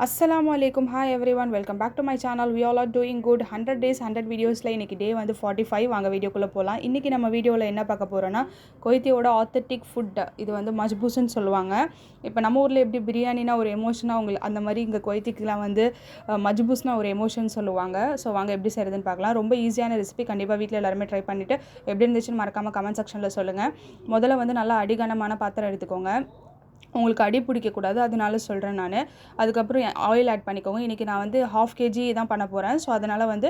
Assalamu alaikum. Hi everyone. Welcome back to my channel. We all are doing good. 100 days 100 வீடியோஸில் இன்றைக்கி டே வந்து 45 வாங்க வீடியோக்குள்ளே போகலாம். இன்றைக்கி நம்ம வீடியோவில் என்ன பார்க்க போகிறோன்னா குவைத்தியோட ஆத்தென்டிக் ஃபுட் இது வந்து மஜ்பூஸ்ன்னு சொல்லுவாங்க. இப்போ நம்ம ஊரில் எப்படி பிரியாணினா ஒரு எமோஷனாக உங்களுக்கு அந்த மாதிரி இங்கே குவைத்திக்கெலாம் வந்து மஜ்பூஸ்னால் ஒரு எமோஷன் சொல்லுவாங்க. ஸோ வாங்க எப்படி செய்கிறதுன்னு பார்க்கலாம். ரொம்ப ஈஸியான ரெசிபி. கண்டிப்பாக வீட்டில் எல்லாருமே ட்ரை பண்ணிவிட்டு எப்படி இருந்துச்சுன்னு மறக்காமல் கமெண்ட் செக்ஷனில் சொல்லுங்கள். முதல்ல வந்து நல்லா அடிகனமான பாத்திரம் எடுத்துக்கோங்க. உங்களுக்கு அடி பிடிக்கக்கூடாது, அதனால சொல்கிறேன் நான். அதுக்கப்புறம் ஆயில் ஆட் பண்ணிக்கோங்க. இன்றைக்கி நான் வந்து 1/2 kg தான் பண்ண போகிறேன். ஸோ அதனால் வந்து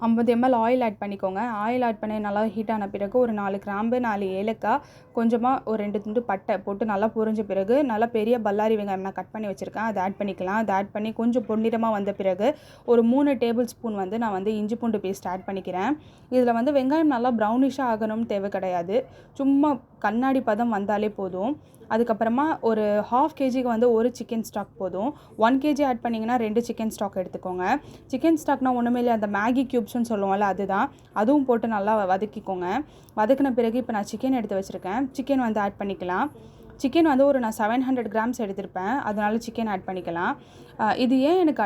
50 ml ஆயில் ஆட் பண்ணிக்கோங்க. ஆயில் ஆட் பண்ணி நல்லா ஹீட் ஆன பிறகு ஒரு 4 கிராம்பு, 4 ஏலக்காய், கொஞ்சமாக ஒரு 2 துண்டு பட்டை போட்டு நல்லா பொரிஞ்ச பிறகு நல்லா பெரிய பல்லாரி வெங்காயம் நான் கட் பண்ணி வச்சுருக்கேன், அதை ஆட் பண்ணிக்கலாம். அதை ஆட் பண்ணி கொஞ்சம் பொன்னிறமாக வந்த பிறகு ஒரு 3 டேபிள் ஸ்பூன் வந்து நான் வந்து இஞ்சி பூண்டு பேஸ்ட் ஆட் பண்ணிக்கிறேன். இதில் வந்து வெங்காயம் நல்லா ப்ரௌனிஷாக ஆகணும்னு தேவை கிடையாது, சும்மா கண்ணாடி பதம் வந்தாலே போதும். அதுக்கப்புறமா ஒரு 1/2 kgக்கு வந்து ஒரு சிக்கன் ஸ்டாக் போதும். 1 kg ஆட் பண்ணிங்கன்னா 2 சிக்கன் ஸ்டாக் எடுத்துக்கோங்க. சிக்கன் ஸ்டாக்னால் ஒன்றுமே இல்லை, அந்த மேகி க்யூப்ஸ்னு சொல்லுவோம்ல அதுதான். அதுவும் போட்டு நல்லா வதக்கிக்கோங்க. வதக்கின பிறகு இப்போ நான் சிக்கன் எடுத்து வச்சுருக்கேன். சிக்கன் வந்து ஆட் பண்ணிக்கலாம். சிக்கன் வந்து நான் 700 கிராம்ஸ் எடுத்திருப்பேன், அதனால சிக்கன் ஆட் பண்ணிக்கலாம். இது ஏன் எனக்கு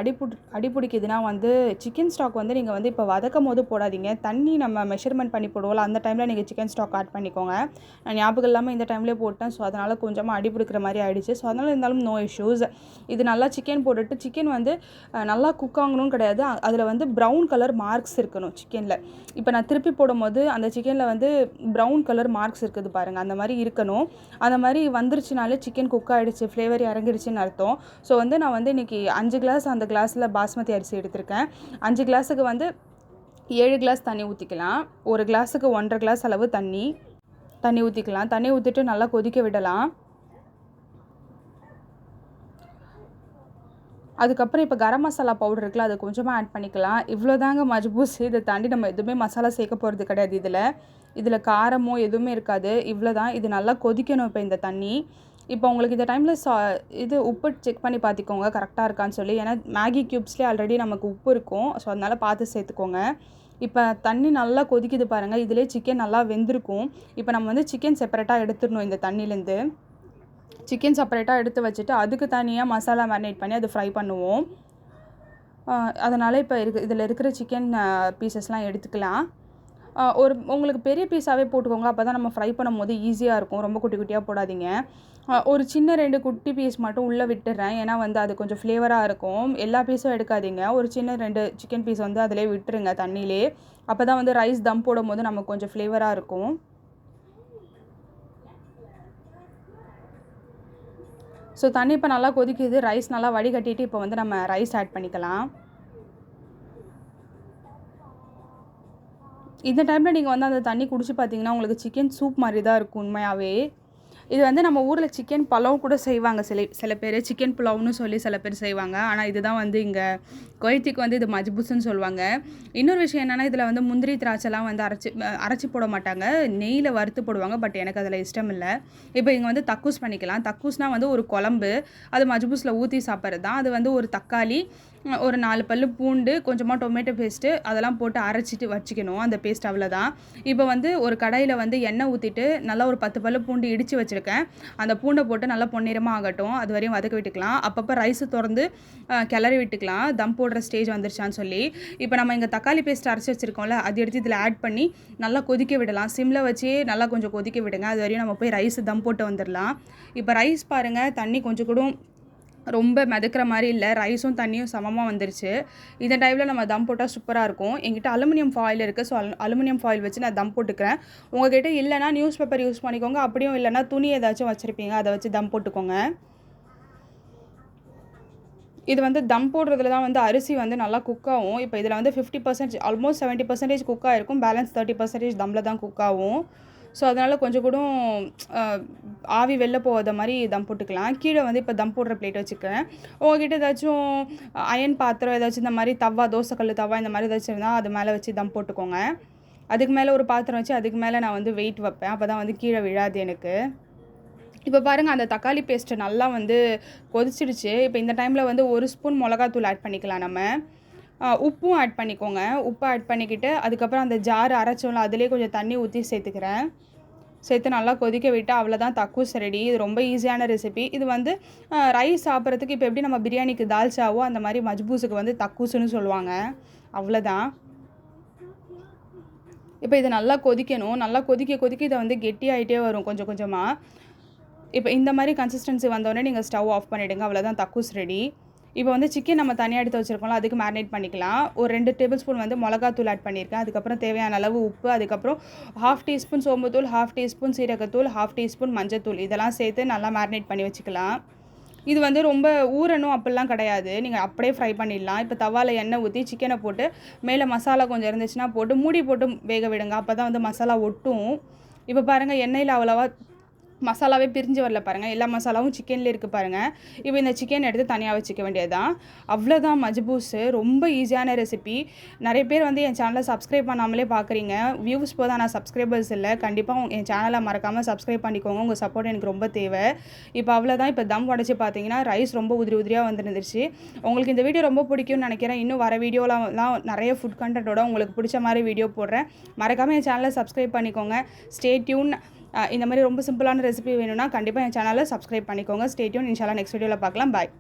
அடி பிடிக்குதுன்னா வந்து சிக்கன் ஸ்டாக் வந்து நீங்கள் வந்து இப்போ வதக்கும் போது போடாதீங்க. தண்ணி நம்ம மெஷர்மெண்ட் பண்ணி போடுவோம்ல, அந்த டைமில் நீங்கள் சிக்கன் ஸ்டாக் ஆட் பண்ணிக்கோங்க. நான் ஞாபகம் இல்லாமல் இந்த டைம்லேயே போட்டேன். ஸோ அதனால் கொஞ்சமாக அடி பிடிக்கிற மாதிரி ஆகிடுச்சு. ஸோ அதனால் இருந்தாலும் நோ இஷ்யூஸ். இது நல்லா சிக்கன் போட்டுட்டு சிக்கன் வந்து நல்லா குக் ஆகணும்னு கிடையாது, அதில் வந்து ப்ரௌன் கலர் மார்க்ஸ் இருக்கணும் சிக்கனில். இப்போ நான் திருப்பி போடும்போது அந்த சிக்கனில் வந்து ப்ரௌன் கலர் மார்க்ஸ் இருக்குது பாருங்கள், அந்த மாதிரி இருக்கணும். அந்த மாதிரி வந்துருச்சுனாலே சிக்கன் குக் ஆகிடுச்சு, ஃப்ளேவர் இறங்கிடுச்சின்னு அர்த்தம். ஸோ வந்து நான் வந்து இன்றைக்கி 5 கிளாஸ் அந்த கிளாஸில் பாஸ்மதி அரிசி எடுத்திருக்கேன். 5 கிளாஸுக்கு வந்து 7 கிளாஸ் தண்ணி ஊற்றிக்கலாம். ஒரு கிளாஸுக்கு 1.5 கிளாஸ் அளவு தண்ணி ஊற்றிக்கலாம். தண்ணி ஊற்றிட்டு நல்லா கொதிக்க விடலாம். அதுக்கப்புறம் இப்போ கரம் மசாலா பவுடர் இருக்குல்ல, அது கொஞ்சமாக ஆட் பண்ணிக்கலாம். இவ்வளோதாங்க மஜ்பூஸ். இதை தாண்டி நம்ம எதுவுமே மசாலா சேர்க்க போகிறது கிடையாது. இதில் காரமோ எதுவுமே இருக்காது. இவ்வளோ தான். இது நல்லா கொதிக்கணும் இப்போ இந்த தண்ணி. இப்போ உங்களுக்கு இந்த டைமில் இது உப்பு செக் பண்ணி பார்த்துக்கோங்க கரெக்டாக இருக்கான்னு சொல்லி. ஏன்னா மேகி க்யூப்ஸ்லேயே ஆல்ரெடி நமக்கு உப்பு இருக்கும். ஸோ அதனால் பார்த்து சேர்த்துக்கோங்க. இப்போ தண்ணி நல்லா கொதிக்குது பாருங்கள், இதிலே சிக்கன் நல்லா வெந்திருக்கும். இப்போ நம்ம வந்து சிக்கன் செப்பரேட்டாக எடுத்துடணும் இந்த தண்ணியிலேருந்து. சிக்கன் செப்பரேட்டாக எடுத்து வச்சுட்டு அதுக்கு தனியாக மசாலா மேரினேட் பண்ணி அது ஃப்ரை பண்ணுவோம். அதனால் இப்போ இதில் இருக்கிற சிக்கன் பீசஸ்லாம் எடுத்துக்கலாம். உங்களுக்கு பெரிய பீஸாகவே போட்டுக்கோங்க, அப்போ தான் நம்ம ஃப்ரை பண்ணும்போது ஈஸியாக இருக்கும். ரொம்ப குட்டி குட்டியாக போடாதீங்க. ஒரு சின்ன 2 குட்டி பீஸ் மட்டும் உள்ளே விட்டுறேன், ஏன்னா வந்து அது கொஞ்சம் ஃப்ளேவராக இருக்கும். எல்லா பீஸும் எடுக்காதீங்க, ஒரு சின்ன 2 சிக்கன் பீஸ் வந்து அதிலே விட்டுருங்க தண்ணியிலே. அப்போ தான் வந்து ரைஸ் தம் போடும்போது நமக்கு கொஞ்சம் ஃப்ளேவராக இருக்கும். ஸோ தண்ணி இப்போ நல்லா கொதிக்குது. ரைஸ் நல்லா வடிகட்டிட்டு இப்போ வந்து நம்ம ரைஸ் ஆட் பண்ணிக்கலாம். இந்த டைமில் நீங்கள் வந்து அந்த தண்ணி குடிச்சு பார்த்தீங்கன்னா உங்களுக்கு சிக்கன் சூப் மாதிரி தான் இருக்கும் உண்மையாகவே. இது வந்து நம்ம ஊரில் சிக்கன் பலாவ் கூட செய்வாங்க, சில பேர் சிக்கன் புலாவ்னு சொல்லி சில பேர் செய்வாங்க. ஆனால் இதுதான் வந்து இங்கே குவைத்திக்கு வந்து இது மஜ்பூஸ்ன்னு சொல்லுவாங்க. இன்னொரு விஷயம் என்னென்னா, இதில் வந்து முந்திரி திராட்சைலாம் வந்து அரைச்சி போட மாட்டாங்க, நெய்யில் வறுத்து போடுவாங்க. பட் எனக்கு அதில் இஷ்டம் இல்லை. இப்போ இங்கே வந்து தக்கூஸ் பண்ணிக்கலாம். தக்கூஸ்னால் வந்து ஒரு குழம்பு, அது மஜ்பூஸில் ஊற்றி சாப்பிட்றது தான். அது வந்து ஒரு தக்காளி, ஒரு 4 பல் பூண்டு, கொஞ்சமாக டொமேட்டோ பேஸ்ட்டு, அதெல்லாம் போட்டு அரைச்சிட்டு வச்சுக்கணும் அந்த பேஸ்ட். அவ்வளோதான். இப்போ வந்து ஒரு கடாயில் வந்து எண்ணெய் ஊற்றிட்டு நல்லா ஒரு 10 பல் பூண்டு இடித்து வச்சுருக்கேன், அந்த பூண்டை போட்டு நல்லா பொன்னிறமாக ஆகட்டும், அது வரையும் வதக்க விட்டுக்கலாம். அப்பப்போ ரைஸு திறந்து கிளறி விட்டுக்கலாம், தம் போடுற ஸ்டேஜ் வந்துருச்சான்னு சொல்லி. இப்போ நம்ம இங்கே தக்காளி பேஸ்ட் அரைச்சி வச்சுருக்கோம்ல, அது எடுத்து இதில் ஆட் பண்ணி நல்லா கொதிக்க விடலாம். சிம்மில் வச்சு நல்லா கொஞ்சம் கொதிக்க விடுங்க, அது வரையும் நம்ம போய் ரைஸ் தம் போட்டு வந்துடலாம். இப்போ ரைஸ் பாருங்கள், தண்ணி கொஞ்சம் கூட ரொம்ப மிதக்கிற மாதிரி இல்லை, ரைஸும் தண்ணியும் சமமாக வந்துருச்சு. இந்த டைமில் நம்ம தம் போட்டால் சூப்பராக இருக்கும். என்கிட்ட அலுமினியம் ஃபாயில் இருக்குது, ஸோ அலுமினியம் ஃபாயில் வச்சு நான் தம் போட்டுக்கிறேன். உங்கள்கிட்ட இல்லைனா நியூஸ் பேப்பர் யூஸ் பண்ணிக்கோங்க, அப்படியும் இல்லைனா துணி ஏதாச்சும் வச்சுருப்பீங்க, அதை வச்சு தம் போட்டுக்கோங்க. இது வந்து தம் போடுறதுல தான் வந்து அரிசி வந்து நல்லா குக் ஆகும். இப்போ இதில் வந்து 50% ஆல்மோஸ்ட் 70% குக் ஆகிருக்கும், பேலன்ஸ் 30% தம்மில் தான் குக் ஆகும். ஸோ அதனால் கொஞ்சம் கூட ஆவி வெளில போகாத மாதிரி தம் போட்டுக்கலாம். கீழே வந்து இப்போ தம் போடுற பிளேட் வச்சுக்கிறேன். உங்கள்கிட்ட ஏதாச்சும் அயன் பாத்திரம் ஏதாச்சும் இந்த மாதிரி தவா, தோசைக்கல் தவா இந்த மாதிரி ஏதாச்சும் இருந்தால் அது மேலே வச்சு தம் போட்டுக்கோங்க. அதுக்கு மேலே ஒரு பாத்திரம் வச்சு அதுக்கு மேலே நான் வந்து வெயிட் வைப்பேன், அப்போ தான் வந்து கீழே விழாது எனக்கு. இப்போ பாருங்கள், அந்த தக்காளி பேஸ்ட்டு நல்லா வந்து கொதிச்சிடுச்சு. இப்போ இந்த டைமில் வந்து 1 ஸ்பூன் மிளகாத்தூள் ஆட் பண்ணிக்கலாம் நம்ம. உப்பும் ஆட் பண்ணிக்கோங்க. உப்பு ஆட் பண்ணிக்கிட்டு அதுக்கப்புறம் அந்த ஜார் அரைச்சோம்ல, அதிலே கொஞ்சம் தண்ணி ஊற்றி சேர்த்துக்கிறேன். சேர்த்து நல்லா கொதிக்க விட்டு அவ்வளோதான் தக்கூஸ் ரெடி. இது ரொம்ப ஈஸியான ரெசிபி. இது வந்து ரைஸ் சாப்பிட்றதுக்கு இப்போ எப்படி நம்ம பிரியாணிக்கு தால்ச்சாவோ அந்த மாதிரி மஜ்பூஸுக்கு வந்து தக்கூஸ்னு சொல்லுவாங்க. அவ்வளோதான். இப்போ இது நல்லா கொதிக்கணும். நல்லா கொதிக்க இதை வந்து கெட்டியாகிட்டே வரும் கொஞ்சம் கொஞ்சமாக. இப்போ இந்த மாதிரி கன்சிஸ்டன்சி வந்தோடனே நீங்கள் ஸ்டவ் ஆஃப் பண்ணிவிடுங்க. அவ்வளோதான் தக்கூஸ் ரெடி. இப்போ வந்து சிக்கன் நம்ம தனியாக எடுத்து வச்சுருக்கோம்ல, அதுக்கு மேரினேட் பண்ணிக்கலாம். ஒரு 2 டேபிள் ஸ்பூன் வந்து மிளகாத்தூள் ஆட் பண்ணியிருக்கேன். அதுக்கப்புறம் தேவையான அளவு உப்பு, அதுக்கப்புறம் 1/2 டீஸ்பூன் சோம்புத்தூள், 1/2 டீஸ்பூன் சீரகத்தூள், 1/2 டீஸ்பூன் மஞ்சத்தூள் இதெல்லாம் சேர்த்து நல்லா மேரினேட் பண்ணி வச்சுக்கலாம். இது வந்து ரொம்ப ஊறணும் அப்படிலாம் கிடையாது. நீங்கள் அப்படியே ஃப்ரை பண்ணிடலாம். இப்போ தவாவில் எண்ணெய் ஊற்றி சிக்கனை போட்டு மேலே மசாலா கொஞ்சம் இருந்துச்சுன்னா போட்டு மூடி போட்டு வேக விடுங்க. அப்போ தான் வந்து மசாலா ஒட்டும். இப்போ பாருங்கள் எண்ணெயில் அவ்வளோவா மசாலாவே பிரிஞ்சு வரல பாருங்கள். எல்லா மசாலாவும் சிக்கன்லேயே இருக்குது பாருங்கள். இப்போ இந்த சிக்கன் எடுத்து தனியாக வச்சுக்க வேண்டியது தான். அவ்வளோதான் மஜ்பூஸு. ரொம்ப ஈஸியான ரெசிபி. நிறைய பேர் வந்து என் சேனலை சப்ஸ்கிரைப் பண்ணாமலே பார்க்குறீங்க. வியூஸ் போதும், ஆனால் சப்ஸ்கிரைபர்ஸ் இல்லை. கண்டிப்பாக என் சேனலை மறக்காமல் சப்ஸ்கிரைப் பண்ணிக்கோங்க. உங்கள் சப்போர்ட் எனக்கு ரொம்ப தேவை. இப்போ அவ்வளோதான். இப்போ தம் உடச்சி பார்த்தீங்கன்னா ரைஸ் ரொம்ப உதிரியாக வந்துருந்துருச்சு. உங்களுக்கு இந்த வீடியோ ரொம்ப பிடிக்கும்னு நினைக்கிறேன். இன்னும் வர வீடியோலாம் நிறைய ஃபுட் கண்டென்ட்டோட உங்களுக்கு பிடிச்ச மாதிரி வீடியோ போடுறேன். மறக்காமல் என் சேனலை சப்ஸ்கிரைப் பண்ணிக்கோங்க. Stay tune. இந்த மாதிரி ரொம்ப சிம்பிளான ரெசிபி வேணும்னா கண்டிப்பாக என் சேனலை சப்ஸ்கிரைப் பண்ணிக்கோங்க. Stay tune. இன்ஷால்லா நெக்ஸ்ட் வீடியோவில் பார்க்கலாம். பாய்.